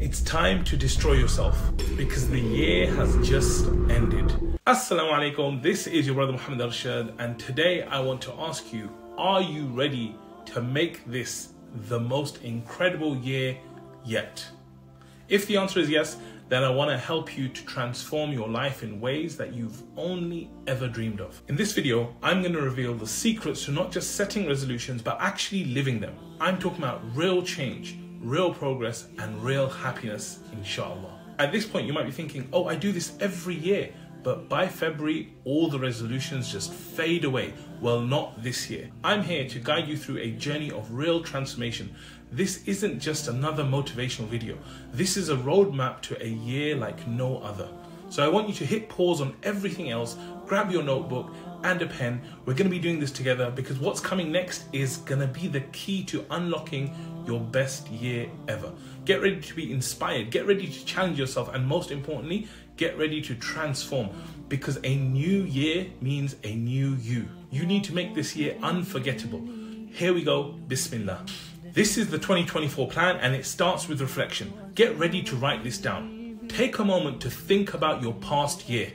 It's time to destroy yourself because the year has just ended. Assalamu alaikum, this is your brother Muhammad Arshad, and today I want to ask you, are you ready to make this the most incredible year yet? If the answer is yes, then I want to help you to transform your life in ways that you've only ever dreamed of. In this video, I'm going to reveal the secrets to not just setting resolutions, but actually living them. I'm talking about real change, real progress, and real happiness, inshallah. At this point, you might be thinking, oh, I do this every year, but by February, all the resolutions just fade away. Well, not this year. I'm here to guide you through a journey of real transformation. This isn't just another motivational video. This is a roadmap to a year like no other. So I want you to hit pause on everything else, grab your notebook and a pen. We're going to be doing this together because what's coming next is going to be the key to unlocking your best year ever. Get ready to be inspired, get ready to challenge yourself, and most importantly, get ready to transform, because a new year means a new you. You need to make this year unforgettable. Here we go, Bismillah. This is the 2024 plan and it starts with reflection. Get ready to write this down. Take a moment to think about your past year.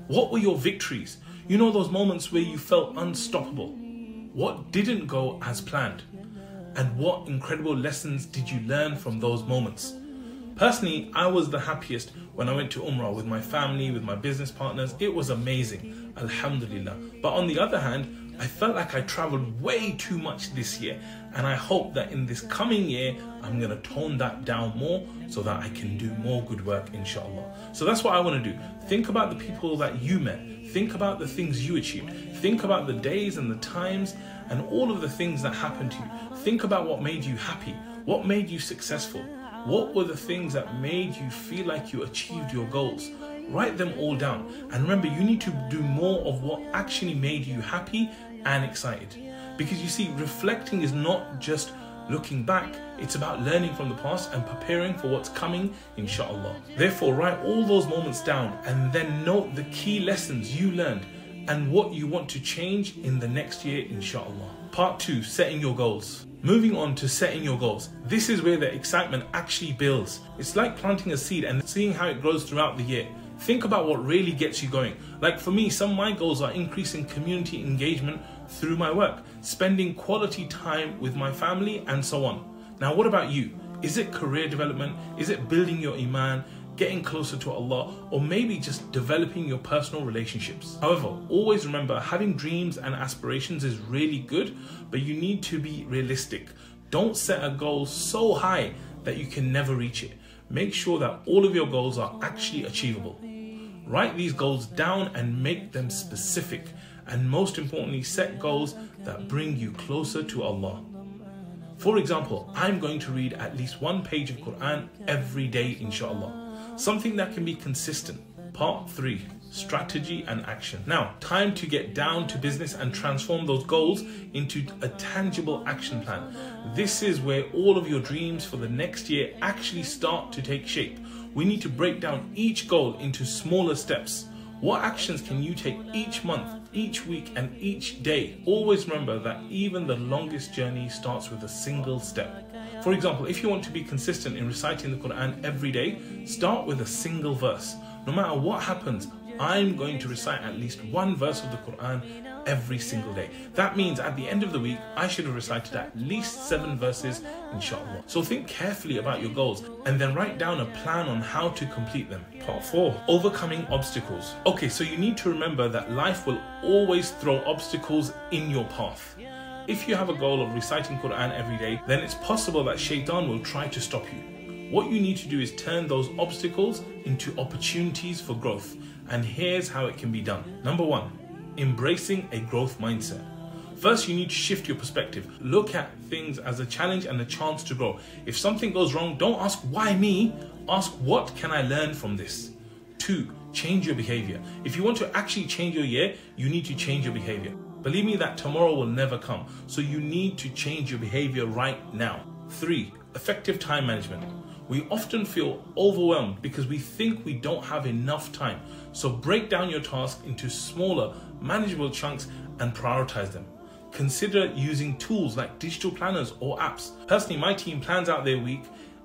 What were your victories? You know, those moments where you felt unstoppable. What didn't go as planned? And what incredible lessons did you learn from those moments? Personally, I was the happiest when I went to Umrah with my family, with my business partners. It was amazing, Alhumdulillah. But on the other hand, I felt like I traveled way too much this year, and I hope that in this coming year, I'm gonna tone that down more so that I can do more good work, inshallah. So that's what I wanna do. Think about the people that you met. Think about the things you achieved. Think about the days and the times and all of the things that happened to you. Think about what made you happy, what made you successful. What were the things that made you feel like you achieved your goals? Write them all down. And remember, you need to do more of what actually made you happy and excited. Because you see, reflecting is not just looking back, it's about learning from the past and preparing for what's coming, inshallah. Therefore, write all those moments down and then note the key lessons you learned and what you want to change in the next year, inshallah. Part 2, setting your goals. Moving on to setting your goals. This is where the excitement actually builds. It's like planting a seed and seeing how it grows throughout the year. Think about what really gets you going. Like for me, some of my goals are increasing community engagement through my work, spending quality time with my family, and so on. Now, what about you? Is it career development? Is it building your iman, getting closer to Allah, or maybe just developing your personal relationships? However, always remember, having dreams and aspirations is really good, but you need to be realistic. Don't set a goal so high that you can never reach it. Make sure that all of your goals are actually achievable. Write these goals down and make them specific. And most importantly, set goals that bring you closer to Allah. For example, I'm going to read at least one page of Quran every day, inshallah. Something that can be consistent. Part 3, strategy and action. Now, time to get down to business and transform those goals into a tangible action plan. This is where all of your dreams for the next year actually start to take shape. We need to break down each goal into smaller steps. What actions can you take each month, each week, and each day? Always remember that even the longest journey starts with a single step. For example, if you want to be consistent in reciting the Quran every day, start with a single verse. No matter what happens, I'm going to recite at least one verse of the Quran every single day. That means at the end of the week, I should have recited at least 7 verses, inshallah. So think carefully about your goals and then write down a plan on how to complete them. Part 4, overcoming obstacles. Okay, so you need to remember that life will always throw obstacles in your path. If you have a goal of reciting Quran every day, then it's possible that shaitan will try to stop you. What you need to do is turn those obstacles into opportunities for growth. And here's how it can be done. Number 1, embracing a growth mindset. First, you need to shift your perspective. Look at things as a challenge and a chance to grow. If something goes wrong, don't ask why me, ask what can I learn from this. 2, change your behavior. If you want to actually change your year, you need to change your behavior. Believe me that tomorrow will never come, so you need to change your behavior right now. 3, effective time management. We often feel overwhelmed because we think we don't have enough time. So break down your task into smaller, manageable chunks and prioritize them. Consider using tools like digital planners or apps. Personally, my team plans out their week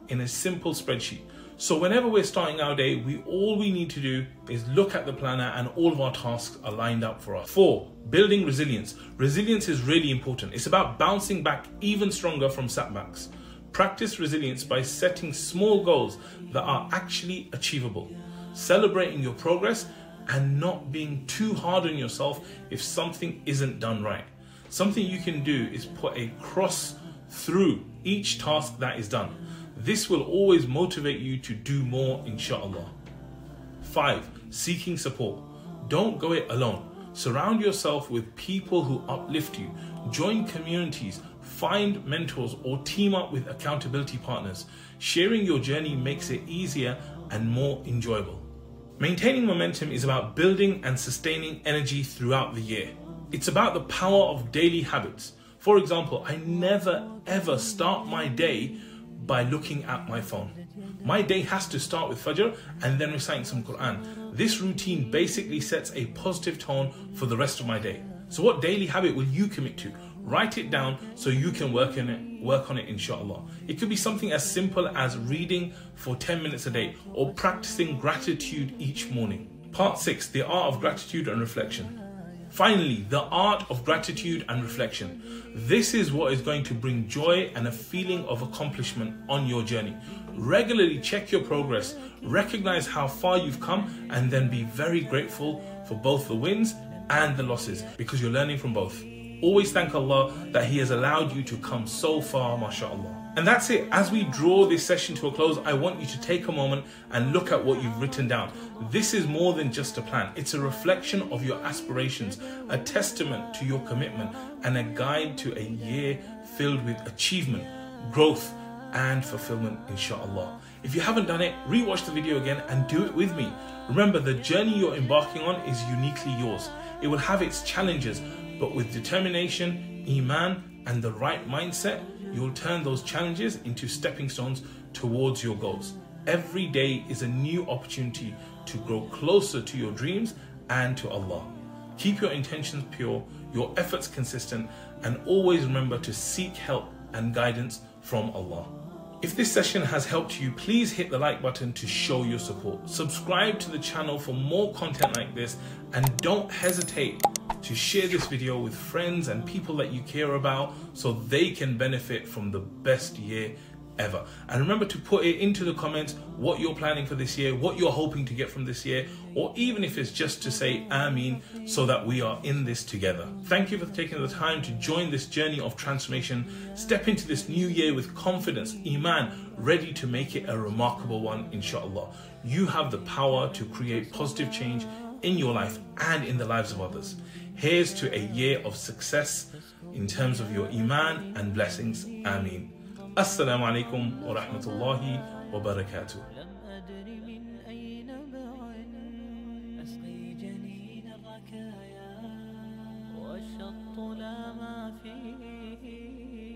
in a simple spreadsheet. So whenever we're starting our day, all we need to do is look at the planner and all of our tasks are lined up for us. 4, building resilience. Resilience is really important. It's about bouncing back even stronger from setbacks. Practice resilience by setting small goals that are actually achievable, celebrating your progress and not being too hard on yourself if something isn't done right. Something you can do is put a cross through each task that is done. This will always motivate you to do more, inshallah. 5, seeking support. Don't go it alone. Surround yourself with people who uplift you. Join communities, find mentors, or team up with accountability partners. Sharing your journey makes it easier and more enjoyable. Maintaining momentum is about building and sustaining energy throughout the year. It's about the power of daily habits. For example, I never ever start my day by looking at my phone. My day has to start with Fajr and then reciting some Quran. This routine basically sets a positive tone for the rest of my day. So what daily habit will you commit to? Write it down so you can work on it, inshallah. It could be something as simple as reading for 10 minutes a day or practicing gratitude each morning. Part 6, the art of gratitude and reflection. Finally, the art of gratitude and reflection. This is what is going to bring joy and a feeling of accomplishment on your journey. Regularly check your progress, recognize how far you've come, and then be very grateful for both the wins and the losses because you're learning from both. Always thank Allah that He has allowed you to come so far, mashallah. And that's it. As we draw this session to a close, I want you to take a moment and look at what you've written down. This is more than just a plan. It's a reflection of your aspirations, a testament to your commitment, and a guide to a year filled with achievement, growth, and fulfillment, inshallah. If you haven't done it, rewatch the video again and do it with me. Remember, the journey you're embarking on is uniquely yours. It will have its challenges, but with determination, iman, and the right mindset, you'll turn those challenges into stepping stones towards your goals. Every day is a new opportunity to grow closer to your dreams and to Allah. Keep your intentions pure, your efforts consistent, and always remember to seek help and guidance from Allah. If this session has helped you, please hit the like button to show your support. Subscribe to the channel for more content like this, and don't hesitate to share this video with friends and people that you care about so they can benefit from the best year ever. And remember to put it into the comments what you're planning for this year, what you're hoping to get from this year, or even if it's just to say ameen so that we are in this together. Thank you for taking the time to join this journey of transformation. Step into this new year with confidence, iman, ready to make it a remarkable one, inshallah. You have the power to create positive change in your life and in the lives of others. Here's to a year of success in terms of your iman and blessings. Ameen. Assalamu alaikum wa rahmatullahi wa barakatuh. والشط لا ما فيه